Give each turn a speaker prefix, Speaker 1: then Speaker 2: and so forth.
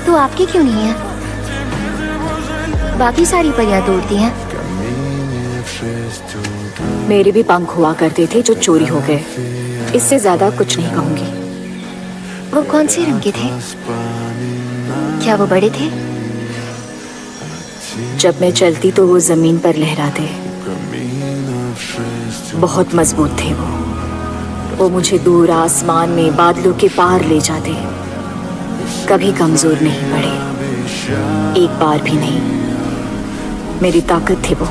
Speaker 1: तो आपकी क्यों नहीं है? बाकी सारी परियां तोड़ती हैं।
Speaker 2: मेरे भी पंख हुआ करते थे जो चोरी हो गए। इससे ज्यादा कुछ नहीं कहूंगी।
Speaker 1: वो कौन से रंग के थे? क्या वो बड़े थे?
Speaker 2: जब मैं चलती तो वो जमीन पर लहराते। बहुत मजबूत थे वो मुझे दूर आसमान में बादलों के पार ले जाते। कभी कमजोर नहीं पड़े, एक बार भी नहीं। मेरी ताकत थे वो।